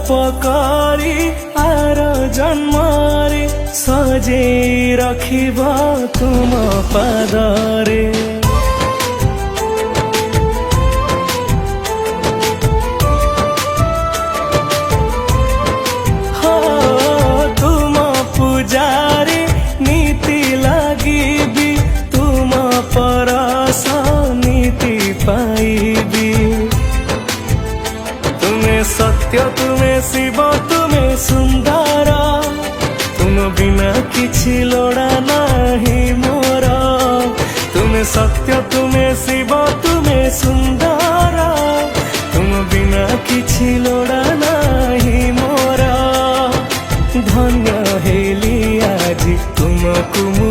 उपकारी आर जन्मरे सजे रखिब तुम पादरे। तुम पूजारी नीति लगिबी तुम परस नीति पाइबी। तुम्हें सत्य तुम्हें शिव तुम्हें सुंदर तुम बिना किछि लोड़ा नहीं मोर। तुम्हें सत्य तुम्हें शिव तुम्हें सुंदर तुम बिना किछि लोड़ा नहीं मोर। धन्य हेली आज तुमको मु